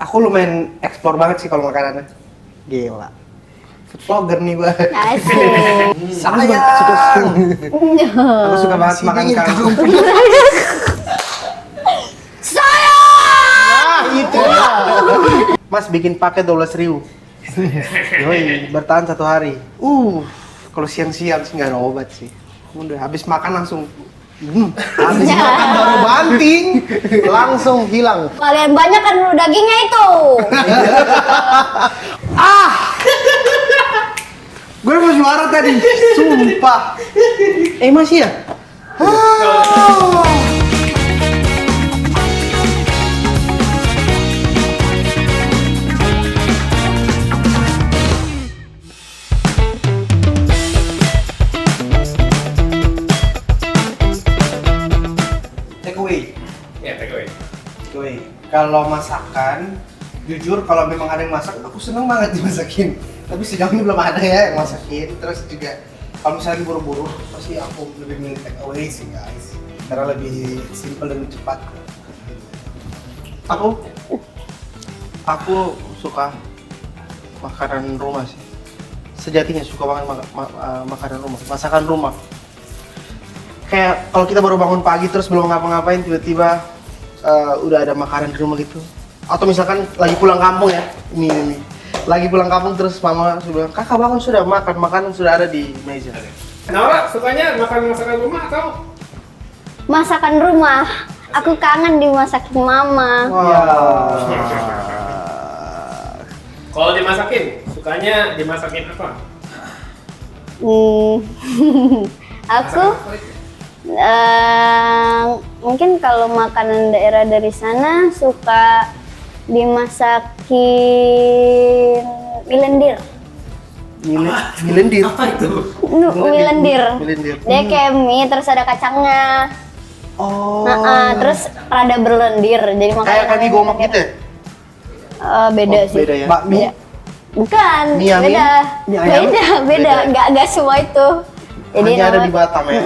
Aku lumayan explore banget sih kalau makanannya. Gila. Food vlogger nih gua. Asik. Sayang. Aku suka banget makan kangkung. Sayang. Itu ya. Mas bikin pakai 12.000. Yoi, bertahan 1 hari. Kalau siang-siang sih nggak ada obat sih. Udah habis makan langsung. Habis makan baru banting, langsung hilang. Kalian banyak kan dulu dagingnya itu. Gue mau juara tadi, sumpah. Masih ya? Take away. Ya, take away. Take away. Kalau masakan, jujur kalau memang ada yang masak, aku seneng banget dimasakin. Tapi sejauh ini belum ada ya yang masakin. Terus juga kalau misalnya buru-buru, pasti aku lebih milih take away sih guys. Karena lebih simple dan cepat. Aku suka makanan rumah sih. Sejatinya suka banget makanan rumah, masakan rumah. Kayak kalau kita baru bangun pagi terus belum ngapa-ngapain tiba-tiba udah ada makanan di rumah gitu. Atau misalkan lagi pulang kampung ya, ini. Lagi pulang kampung terus mama sudah bilang, kakak bangun sudah makan, makanan sudah ada di meja. Nora, sukanya makan masakan rumah atau? Masakan rumah. Aku kangen dimasakin mama. Kalau dimasakin, sukanya dimasakin apa? Aku mungkin kalau makanan daerah dari sana suka dimasakin milendir. Milendir. Apa itu? Milendir. Milendir. Dia kayak mie terus ada kacangnya. Oh. Terus rada berlendir. Jadi makanya Kayak kaki gomak gitu ya? beda sih. Beda ya? Bakmi. Beda. Bukan, Mie ayam? beda. Mie ayam? Beda. Nggak semua itu. Jadi Hanya ada di Batam ya?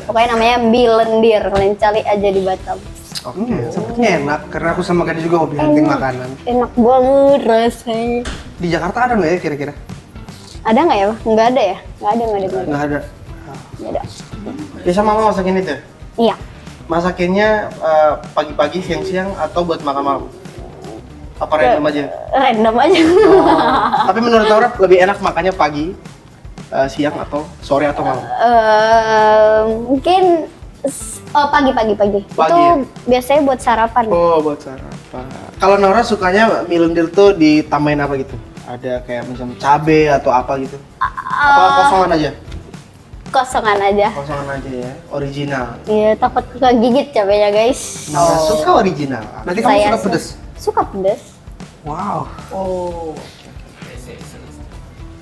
Pokoknya namanya milendir. Kalian cari aja di Batam. Oke, sepertinya enak karena aku sama Gadi juga hobi hunting makanan. Enak banget rasanya. Di Jakarta ada nggak ya kira-kira? Ada nggak ya? Nggak ada ya? Nggak ada. Nggak ada. Nggak ada. Biasa mama masakin itu? Iya. Masakinnya pagi-pagi, siang-siang, atau buat makan malam? Apa random aja? Random aja. Tapi menurut Laura lebih enak makannya pagi, siang, atau sore atau malam? Mungkin pagi. Pagi Itu ya? biasanya buat sarapan. Oh, buat sarapan. Kalau Nora sukanya milendir tuh ditambahin apa gitu? Ada kayak macam cabe atau apa gitu? Apa kosongan aja? Kosongan aja. Kosongan aja ya, original. Iya, takut kegigit cabenya guys. Nora suka original. Berarti kamu suka pedes? Suka pedes. Wow. Oh.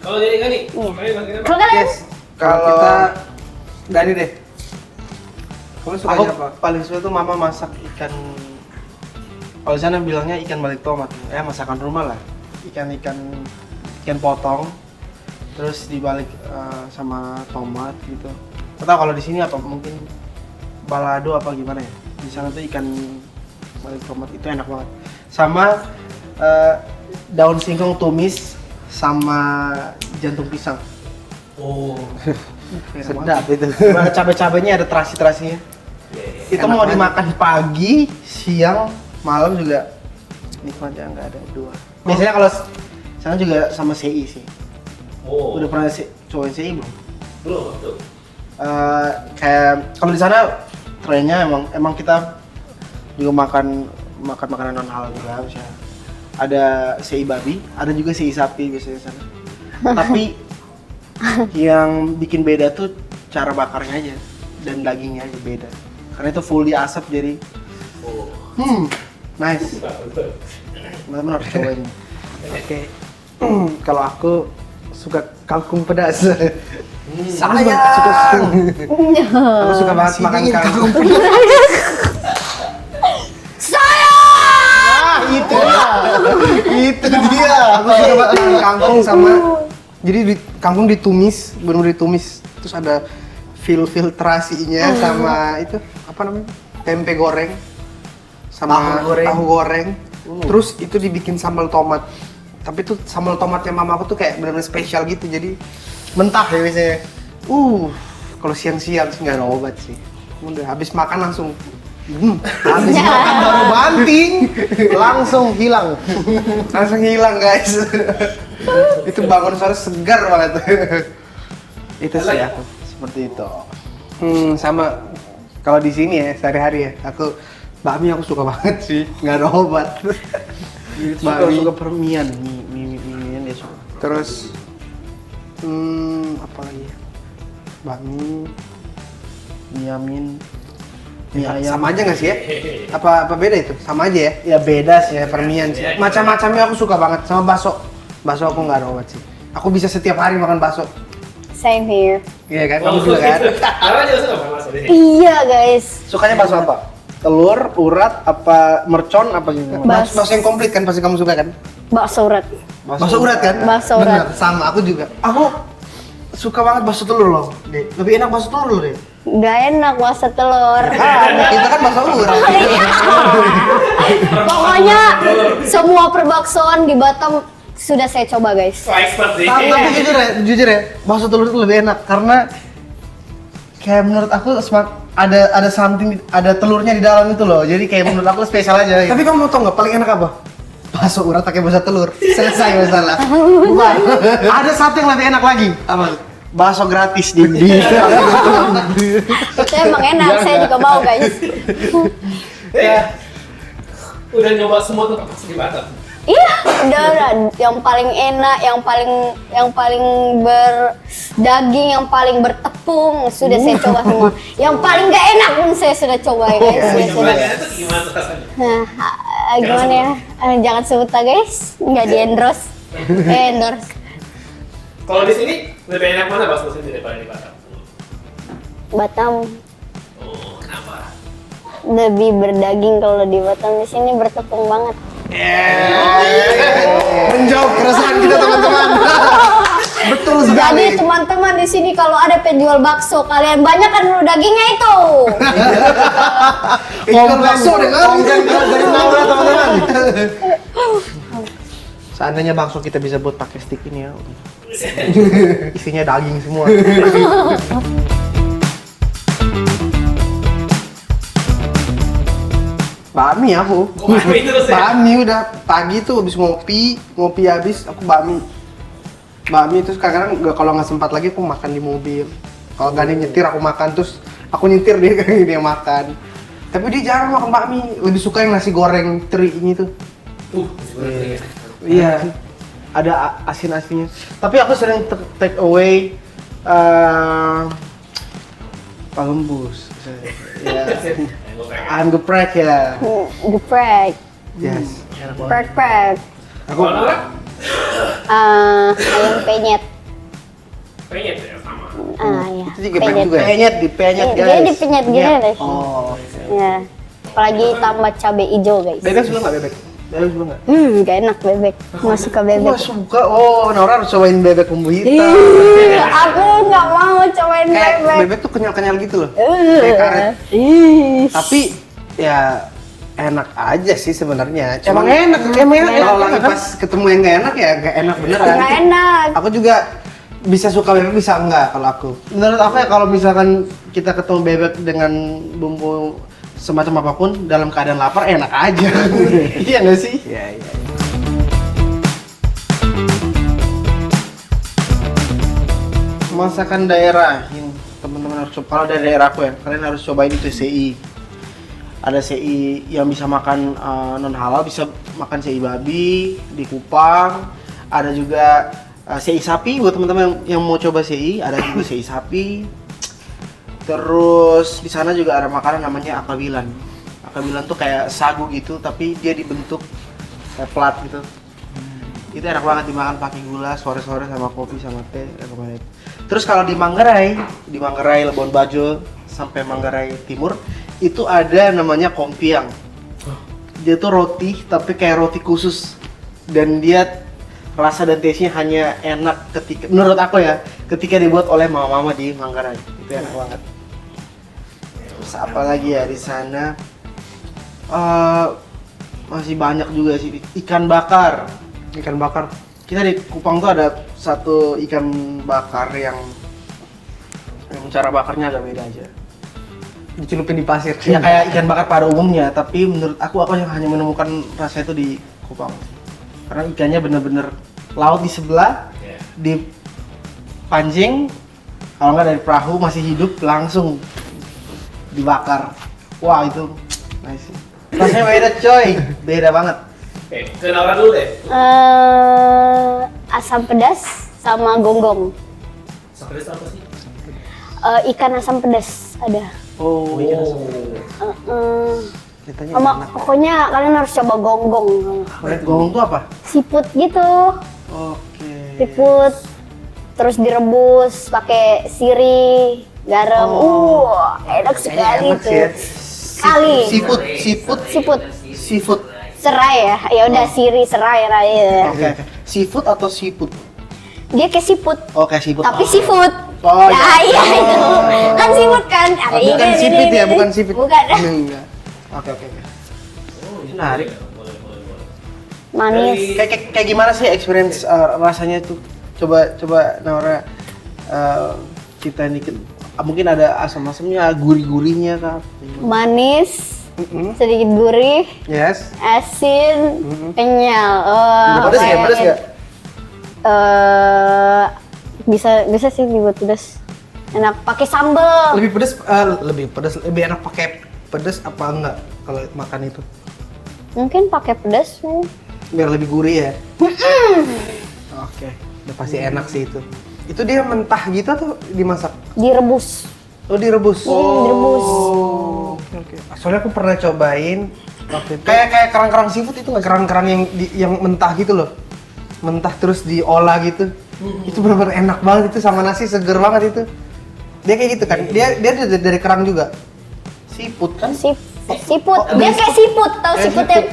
Kalau jadi Gani, Iya. sukanya masakin apa? Kalau kalian? Yes. Kalau kita Gani deh. Kamu aku sukanya apa? paling suka tuh mama masak ikan. Kalau di sana bilangnya ikan balik tomat. Masakan rumah lah. Ikan potong. Terus dibalik sama tomat gitu. Atau kalau di sini apa mungkin balado apa gimana ya? Di sana tuh ikan balik tomat itu enak banget. Sama daun singkong tumis sama jantung pisang. Oh. Sedap itu. Cabai-cabainya ada terasi-terasinya. Itu Enak mau banget. dimakan pagi, siang, malam juga nikmat ya, nggak ada dua. Biasanya kalau sana juga sama CI sih. Oh. Udah pernah cobain CI belum? Belum, betul. Kayak kalau di sana trennya emang kita juga makan makanan non halal juga misalnya. Ada CI babi, ada juga CI sapi biasanya sana. Tapi yang bikin beda tuh cara bakarnya aja dan dagingnya aja beda. Karena itu full diasap jadi nice. Benar-benar harus cobain. Oke. Kalau aku suka kangkung pedas. Sayang. Aku suka banget makan kangkung. Itu dia. Aku suka banget makan kangkung sama. Jadi kangkung ditumis, benar-benar ditumis. Terus ada filtrasinya sama itu apa namanya? Tempe goreng sama Tahu goreng. tahu goreng. Terus itu dibikin sambal tomat. Tapi tuh sambal tomatnya mama aku tuh kayak benar-benar spesial gitu. Jadi mentah ya biasanya. Kalau siang-siang sih nggak ada obat sih. Udah habis makan langsung. Habis makan baru banting, langsung hilang. Langsung hilang guys. Itu bangun sore segar banget. Itu sih aku seperti itu. Sama kalau di sini ya sehari-hari ya, aku bakmi aku suka banget sih, nggak ada obat. Suka permian, mie dia suka. Terus apa lagi? Ya? Bakmi, Mie ayam. sama aja nggak sih ya? Apa beda itu? Sama aja ya? Ya beda sih. Ya permian sih. Ya, ya. Macam-macamnya aku suka banget sama bakso. Bakso aku nggak ada obat sih. Aku bisa setiap hari makan bakso. Same here. Iya kan? Kamu juga kan? Karena juga suka makan bakso di sini. Iya guys. Sukanya bakso apa? Telur, urat, apa mercon, apa gitu? Bakso yang komplit kan pasti kamu suka kan? Bakso urat. Bakso urat kan? Bakso Bener, urat. sama aku juga. Aku suka banget bakso telur loh. Dek. Lebih enak bakso telur loh deh. Gak enak bakso telur. Kita kan bakso urat. Pokoknya semua perbaksoan di Batam sudah saya coba guys. So expert sih. Tapi jujur ya, bakso telur itu lebih enak karena kayak menurut aku ada something, ada telurnya di dalam itu loh. Jadi kayak menurut aku spesial aja. Gitu. Tapi kamu mau tau nggak paling enak apa? Bakso urat pakai bakso telur. Selesai masalah. Bukan. Ada satu yang lebih enak lagi. Apa? Bakso gratis di Itu emang enak, saya juga mau guys. Udah nyoba semua tempat bakso di Batam. Iya, udah yang paling enak, yang paling berdaging, yang paling bertepung sudah saya coba semua. Yang paling gak enak pun saya sudah coba ya guys. Yang paling enak itu gimana tuh rasanya? Nah, gimana ya? Jangan sebut lah guys, nggak di endorse. Endorse. Kalau di sini lebih enak mana bakso sini daripada di Batam? Batam Oh, kenapa? lebih berdaging, kalau di Batam, di sini bertepung banget. Menjawab keresahan kita teman-teman. Betul sekali. Jadi teman-teman di sini kalau ada penjual bakso, kalian banyak kan dulu dagingnya itu. Ikan bakso dengan dari Naura teman-teman. Seandainya bakso kita bisa buat pakai stick ini ya. Isinya daging semua. Bakmi aku. Bakmi terus ya? Bakmi udah pagi tuh habis ngopi habis aku bakmi. Bakmi terus kadang-kadang kalau nggak sempat lagi aku makan di mobil. Kalau gak nyetir aku makan terus aku nyetir dia makan. Tapi dia jarang makan bakmi, lebih suka yang nasi goreng teri ini tuh. Iya. Ada asin-asinnya. Tapi aku sering take away palembus. Ya. Ayam geprek ya. Geprek, Yes. Enak banget. prek-prek. Kalau Naura? Ayam penyet. Penyet ya sama. Ya. Itu juga penyet juga ya? Penyet guys. Dia dipenyet gini deh. Oh. Ya. Apalagi tambah cabai hijau guys. Bebek suka nggak bebek? Bebek suka nggak? Gak enak bebek. Nggak suka bebek. Gua suka. Oh, Naura harus cobain bebek bumbu hitam. Aku nggak mau cobain Kayak bebek. bebek tuh kenyal-kenyal gitu loh. Kayak karet. Tapi ya enak aja sih sebenarnya. Emang enak. Kalau lagi pas ketemu yang nggak enak ya nggak enak beneran. Nggak enak. Aku juga bisa suka bebek bisa enggak kalau aku. Menurut aku ya kalau misalkan kita ketemu bebek dengan bumbu semacam apapun dalam keadaan lapar enak aja. Iya nggak sih? Iya. Masakan daerah yang teman-teman harus coba. Kalau dari daerahku ya, kalian harus cobain itu CI. Ada CI yang bisa makan non halal, bisa makan CI babi di Kupang. Ada juga CI sapi buat teman-teman yang mau coba CI. Ada juga CI sapi. Terus di sana juga ada makanan namanya akabilan. Akabilan tuh kayak sagu gitu, tapi dia dibentuk kayak plat gitu. Itu enak banget dimakan pakai gula sore-sore sama kopi sama teh. Terus kalau di Manggarai Labuan Bajo sampai Manggarai Timur itu ada namanya kompiang. Dia tuh roti tapi kayak roti khusus dan dia rasa dan taste-nya hanya enak ketika menurut aku ya ketika dibuat oleh mama-mama di Manggarai. Itu enak banget. Terus apa lagi ya di sana? masih banyak juga sih. Ikan bakar. Ikan bakar. Kita di Kupang tuh ada satu ikan bakar yang cara bakarnya agak beda aja. Dicelupin di pasir. Ya kayak ikan bakar pada umumnya, tapi menurut aku yang hanya menemukan rasa itu di Kupang. Karena ikannya bener-bener laut di sebelah, Iya. dipancing, kalau nggak dari perahu masih hidup langsung dibakar. Wah itu nice. Rasanya beda coy, beda banget. Oke, ke Naura dulu deh. Asam pedas sama gonggong. Sampai apa sih? Ikan asam pedas ada. Oh, Ceritanya Sama enak. pokoknya kalian harus coba gonggong. Gonggong tuh apa? Siput gitu. Oke. Siput terus direbus pakai sirih, garam. Enak sekali Enak sih ya. tuh. Kali. Siput. Serai ya. Ya udah sirih serai ya. Oke. Seafood atau siput? Dia kayak siput. Oh, kayak siput. Tapi seafood. Oh, ya, iya itu. Kan siput kan. Oh, bukan sipit ya, bukan sipit. Bukan. Enggak. Oke. Menarik. Boleh. Manis. Kayak gimana sih experience rasanya tuh? Coba Naura ceritain dikit. Mungkin ada asam-asamnya, gurih-gurihnya kah? Manis, sedikit gurih, Yes. asin, kenyal. Pedas nggak? apa Pedas ya? nggak? Bisa sih dibuat pedas. Enak pakai sambal. Lebih enak pakai pedas apa enggak kalau makan itu? Mungkin pakai pedas. Biar lebih gurih ya. Oke, udah pasti enak sih itu. Itu dia mentah gitu atau dimasak? Direbus. Oh, direbus. Direbus. Oke. Soalnya aku pernah cobain waktu itu. Kayak kerang-kerang seafood itu nggak, kerang-kerang yang mentah gitu loh. Mentah terus diolah gitu. Itu benar-benar enak banget itu, sama nasi seger banget itu. Dia kayak gitu kan. Dia dari kerang juga. Siput kan? Siput. Dia kayak siput, tahu siput yang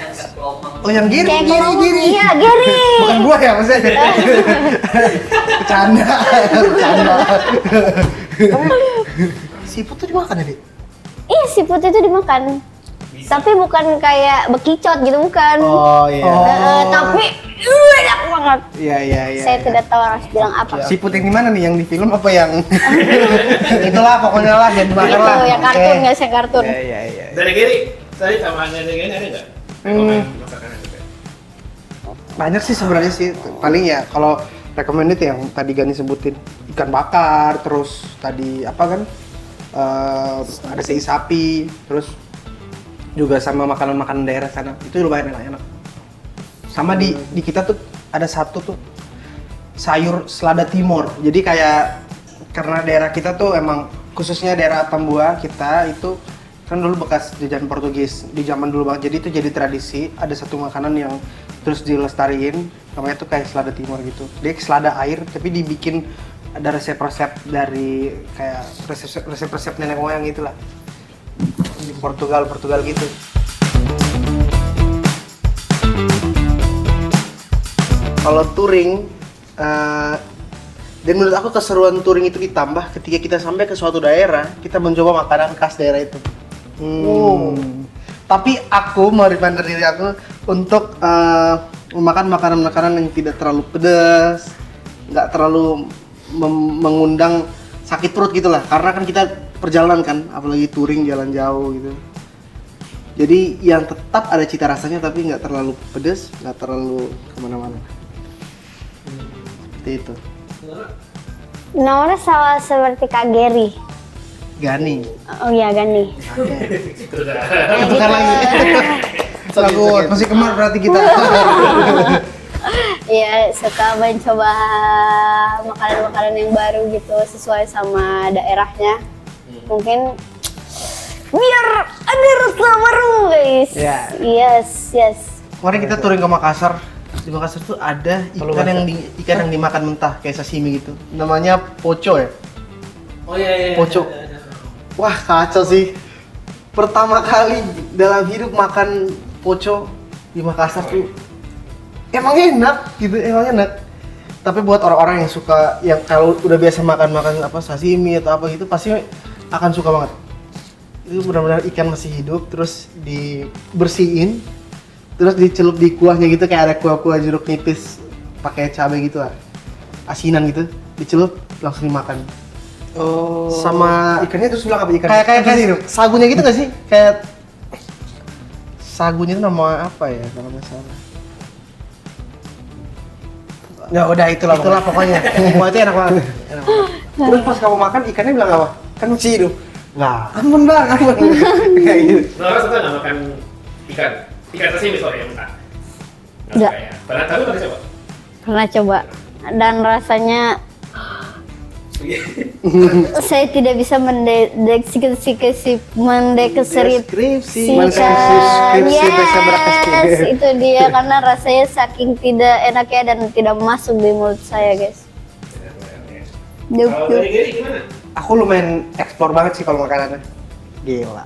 Oh, yang giri. kayak kelomang. Iya, giri. Bukan buah ya maksudnya. Bercanda. Siput tuh dimakan ya, Dik? Iya, siput itu dimakan. Tapi bukan kayak bekicot gitu, bukan. Oh iya. Tapi enak banget. Iya. Saya tidak tahu harus bilang apa. Siput yang di mana nih? Yang di film apa yang itulah pokoknya lah yang dimakan Itu lah. yang kartun, nggak saya kartun. Iya. Dari Giri, tadi sama dari Giri ada nggak? Rekomen masakan yang juga. Banyak sih sebenarnya sih. Paling ya kalau recommended yang tadi Gani sebutin, ikan bakar, terus tadi apa kan? Ada sei sapi, terus juga sama makanan-makanan daerah sana. Itu lumayan enak-enak. Sama di kita tuh ada satu tuh sayur selada timur. Jadi kayak karena daerah kita tuh emang khususnya daerah Tambua kita itu kan dulu bekas jajahan Portugis di zaman dulu banget. Jadi itu jadi tradisi, ada satu makanan yang terus dilestariin namanya tuh kayak selada timur gitu. Dia selada air tapi dibikin ada resep-resep dari kayak resep-resep nenek moyang itulah. Di Portugal gitu. Kalau touring, dan menurut aku keseruan touring itu ditambah ketika kita sampai ke suatu daerah, kita mencoba makanan khas daerah itu. Tapi aku mereminder diri aku untuk memakan makanan-makanan yang tidak terlalu pedas, nggak terlalu mengundang sakit perut gitulah. Karena kan kita perjalanan kan, apalagi touring jalan jauh gitu. Jadi yang tetap ada cita rasanya tapi nggak terlalu pedas, nggak terlalu kemana-mana. Seperti itu. Naura sama seperti Kak Geri. Gani. Oh iya, Gani. Bukan lagi. Bagus, masih kemar berarti kita. Iya, suka mencoba makanan-makanan yang baru gitu sesuai sama daerahnya. Mungkin biar ada rasa baru, guys. Ya. Yes. Kemarin kita touring ke Makassar. Di Makassar tuh ada ikan yang dimakan mentah kayak sashimi gitu. Namanya poco ya. Oh iya. Poco. Wah, kacau sih. Pertama kali dalam hidup makan poco di Makassar tuh emang enak gitu, emang enak. Tapi buat orang-orang yang suka, yang kalau udah biasa makan apa sashimi atau apa gitu pasti akan suka banget. Itu benar-benar ikan masih hidup terus dibersihin, terus dicelup di kuahnya gitu, kayak ada kuah-kuah jeruk nipis pakai cabai gitu lah, asinan gitu, dicelup langsung dimakan. Oh. Sama ikannya terus bilang apa ikan? kayak sagunya gitu gak sih? Kayak sagunya itu nama apa ya kalau nggak salah? Ya udah itulah Pokoknya. Wah itu enak banget. Enak banget. Terus pas kamu makan ikannya bilang apa? Kan masih hidup. Nggak. Ampun bang, ampun. Kayak gitu. Nah, orang suka nggak makan ikan? Ikan sashimi soalnya mentah. Nggak. Suka ya. Pernah coba? Pernah coba dan rasanya saya tidak bisa mendeskripsikan Deskripsi. yes itu dia karena rasanya saking tidak enaknya dan tidak masuk di mulut saya guys. Kalau dari Gary gimana? Aku lumayan explore banget sih kalau makanannya. Gila.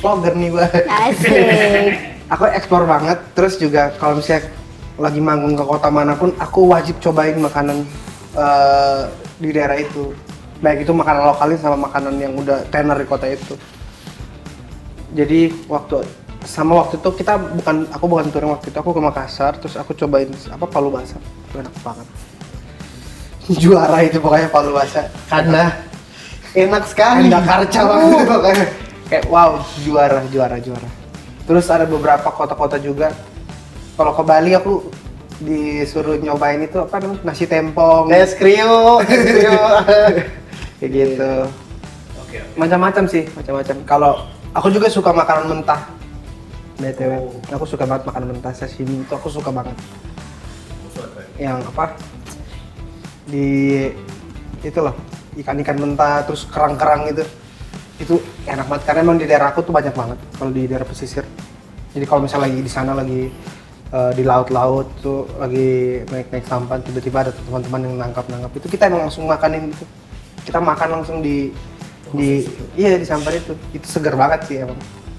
Vlogger nih gua. Asik. Aku explore banget. Terus juga kalau misalnya lagi manggung ke kota manapun, aku wajib cobain makanan di daerah itu. Baik itu makanan lokalnya sama makanan yang udah tenar di kota itu. Jadi waktu itu aku bukan touring waktu itu, aku ke Makassar, terus aku cobain palu basah. Itu enak banget. Juara itu pokoknya palu basah. Karena enak sekali. Enggak karca banget pokoknya. Kayak wow, juara. Terus ada beberapa kota-kota juga. Kalau ke Bali aku disuruh nyobain itu apa namanya? Nasi tempong. Krio. Kayak gitu. Oke. Macam-macam sih, macam-macam. Kalau aku juga suka makanan mentah. BTW, aku suka banget makanan mentah, sashimi itu aku suka banget. Yang apa? Itu loh, ikan-ikan mentah terus kerang-kerang gitu. Itu enak banget karena emang di daerah aku tuh banyak banget kalau di daerah pesisir. Jadi kalau misalnya lagi di sana lagi di laut-laut tuh lagi naik sampan, tiba-tiba ada teman-teman yang nangkap itu kita emang langsung makanin gitu. Kita makan langsung di sampan itu segar banget sih emang.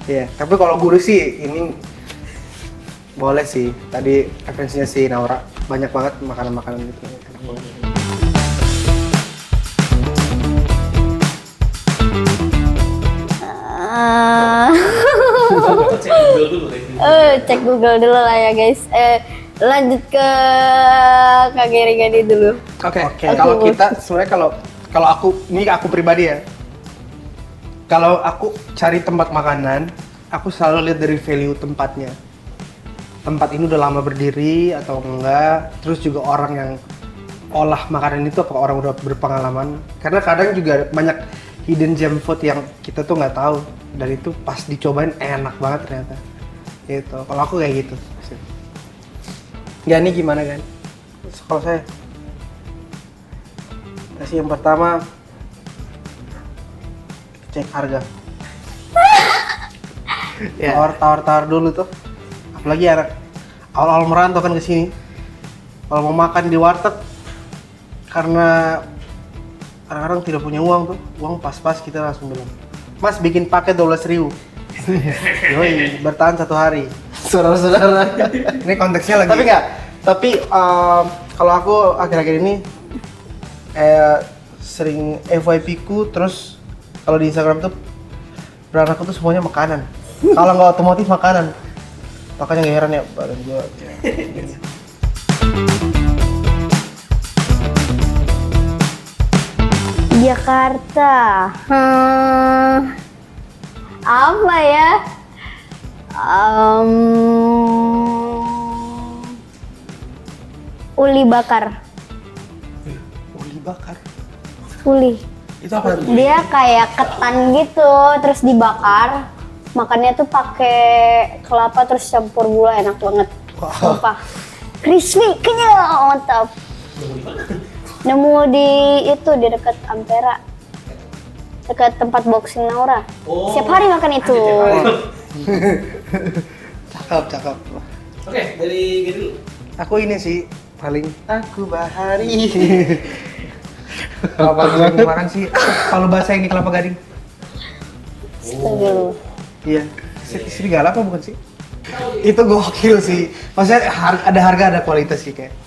Iya, tapi kalau gurih sih ini boleh sih. Tadi referensinya si Naura banyak banget makanan-makanan gitu. Enak banget. Cek Google dulu deh. Cek Google dulu lah ya guys. Lanjut ke Kak Geri dulu. Oke. Kalau kita sebenarnya kalau aku pribadi ya. Kalau aku cari tempat makanan, aku selalu lihat dari value tempatnya. Tempat ini udah lama berdiri atau enggak, terus juga orang yang olah makanan itu apa orang udah berpengalaman. Karena kadang juga banyak hidden gem food yang kita tuh nggak tahu, dan itu pas dicobain enak banget ternyata. Gitu. Kalau aku kayak gitu. Ya ini gimana kan? Kalau saya kasih yang pertama cek harga. Ya. Tawar dulu tuh. Apalagi anak awal-awal merantau kan ke sini. Kalau mau makan di warteg karena kadang-kadang tidak punya uang tuh, uang pas-pas kita langsung bilang, Mas bikin paket 12.000. Yoi, bertahan 1 hari. Saudara-saudara. Ini konteksnya lagi. Tapi kalau aku akhir-akhir ini sering FYP ku, terus kalau di Instagram tuh brand aku tuh semuanya makanan. Kalau nggak otomotif makanan. Makanya nggak heran ya badan gua. Jakarta. Apa ya? Uli bakar. Uli bakar. Uli. Itu apa? Dia kayak ketan gitu, terus dibakar. Makannya tuh pakai kelapa terus campur gula, enak banget. Sumpah. Crispy, kenyal, mantap. Nemu di itu di dekat Ampera. Dekat tempat boxing Naura. Setiap hari makan itu. Cakep. Oke, dari Gary dulu. Aku ini sih paling Aku Bahari. kalau paling sering makan sih palu basah yang di Kelapa Gading. Aduh. Iya. Serigala apa bukan sih? Itu gokil sih. Maksudnya ada harga ada kualitas sih kayak.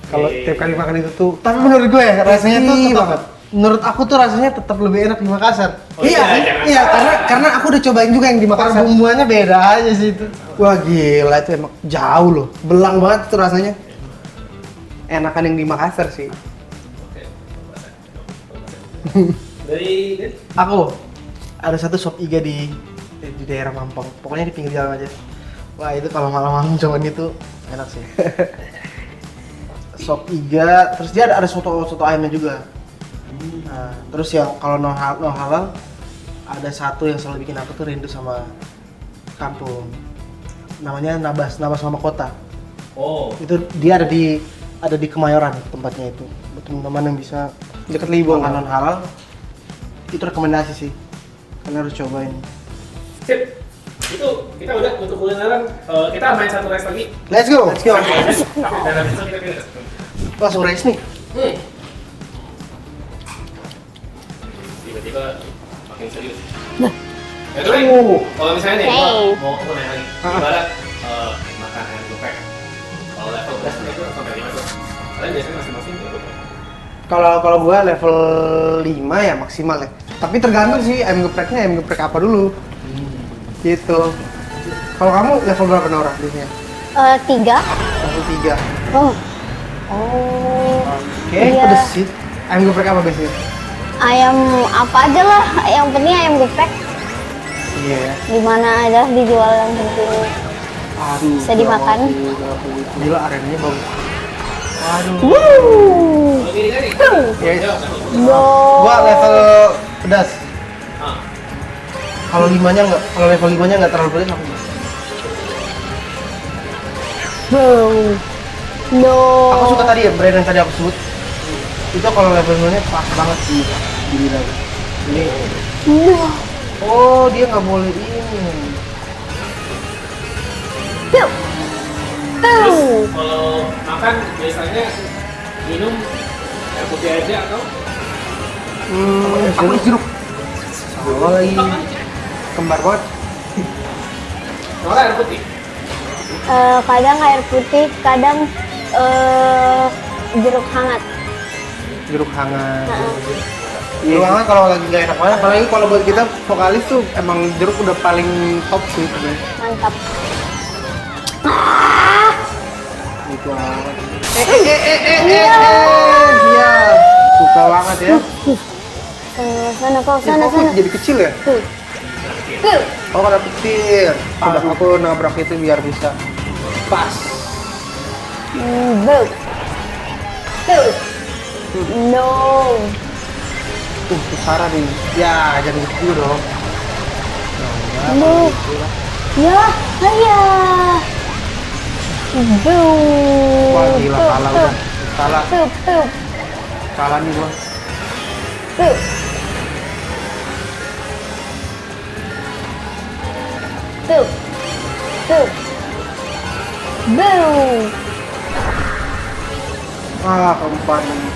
Kalau tiap kali makan itu tuh, tapi menurut gue ya rasanya tuh tetap menurut aku tuh rasanya tetap lebih enak di Makassar. Oh, jangan Iya, salah. karena aku udah cobain juga yang di Makassar. Bumbuannya beda aja sih itu. Wah gila itu emang jauh loh, belang banget tuh rasanya. Enakan yang di Makassar sih. Oke. Dari Aku ada satu sop iga di daerah Mampang. Pokoknya di pinggir jalan aja. Wah itu kalau malam-malam cuman itu enak sih. Sop iga, terus dia ada soto ayamnya juga. Nah, terus yang kalau non halal ada satu yang selalu bikin aku tuh rindu sama kampung. Namanya Nabas Mama Kota. Oh, Itu dia ada di Kemayoran tempatnya itu. Buat teman-teman yang bisa Dekat Libong. makan non halal itu rekomendasi sih. Kalian harus cobain. sip. Itu kita udah untuk kulineran. Kita main satu race lagi. Let's go. Let's go. Dan habis itu kita pindah. Langsung race nih. Tiba-tiba makin serius. Nah. Ya tuh, Rik. Kalau misalnya nih, Hey. mau nanya lagi. Ibarat makan ayam geprek. Kalau level best itu sampai 5 tuh. Kalian biasanya masing-masing berapa? Kalau gua level 5 ya maksimal ya. Tapi tergantung sih ayam geprek apa dulu. Gitu. Kalau kamu level berapa Nora biasanya? 3. Level 3. Oh. Oh. Oke, Iya. pedes sih. Ayam geprek apa biasanya? Ayam apa aja lah, yang penting ayam geprek. Iya ya. Di mana aja dijual yang penting Aduh. bisa dimakan. Gila arenanya bagus. Waduh. Wuh. Kalau gini kan nih. Ya, Jawab satu. No. Gua level pedas. Ah, Kalau level 5-nya enggak terlalu pedas aku. Boom. No. Aku suka tadi ya brand yang tadi aku sebut. Itu kalau level 5-nya pas banget sih di lidah. Ini. No. Oh, dia nggak boleh ini. Pew. terus Pew. kalau makan biasanya minum air putih aja atau Aku jeruk. Sama lagi. Kembar banget. malah air putih? Kadang air putih, kadang jeruk hangat. Jeruk hangat. Iya, kan kalau lagi nggak enak banget. Apalagi kalau buat kita vokalis tuh emang jeruk udah paling top sih sebenarnya. Mantap. Gitu amat. Iya. Siap. Suka banget ya. Sana kau, Ini sana kok sana. jadi kecil ya? Tuh. Tuh. Oh kalau petir. Coba aku nabrak itu biar bisa pas. Boom. Tuh. No. Tuh Sarah nih. Ya jangan gitu dulu dong. No. Ya,aya. Boom. Wah gila kalah udah. Kalah. Tuh, tuh, Kalah nih gua. tuh. Tuh. Tuh. Boom. Ah keempat nih.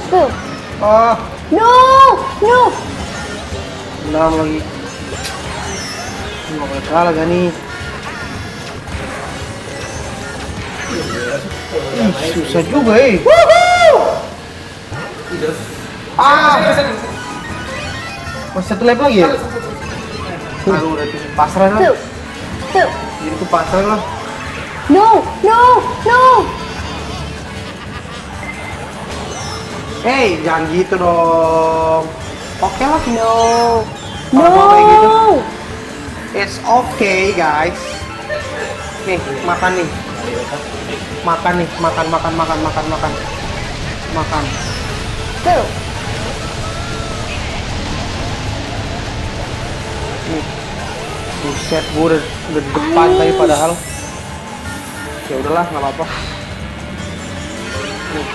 Tuh. Ah No. No. 6 lagi. Nggak boleh kalah gak nih? susah juga Ah, Masih satu lap lagi ya? Aduh, udah tuh pasrah lah. Tuh. Tuh. Jadi tuh pasrah lah. No. No. No. Hey jangan gitu dong. Oke lah. No. Kalau mau kayak gitu. No. It's okay guys. Nih makan nih. Makan nih, makan. Tuh. Nih. Buset, gue udah di depan tadi padahal. Ya udahlah, nggak apa-apa. Nih.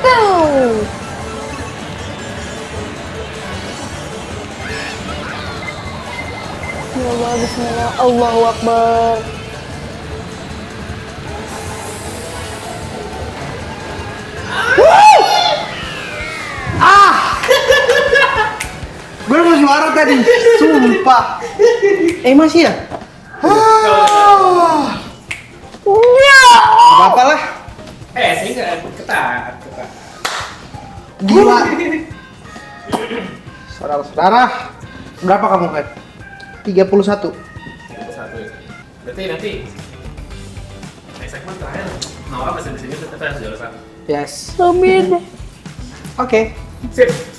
Tuh. Bismillah, bismillah, Allahu Akbar. Gue mau juara tadi, sumpah. Masih ya? Ya. Gak apa-apa lah. sih nggak ketat. saudara-saudara. Berapa kamu kan? 31. 31 ya. Berarti nanti next segmen terakhir Naura masih di sini tapi harus juara satu. Yes. Amin. Oke. Sip.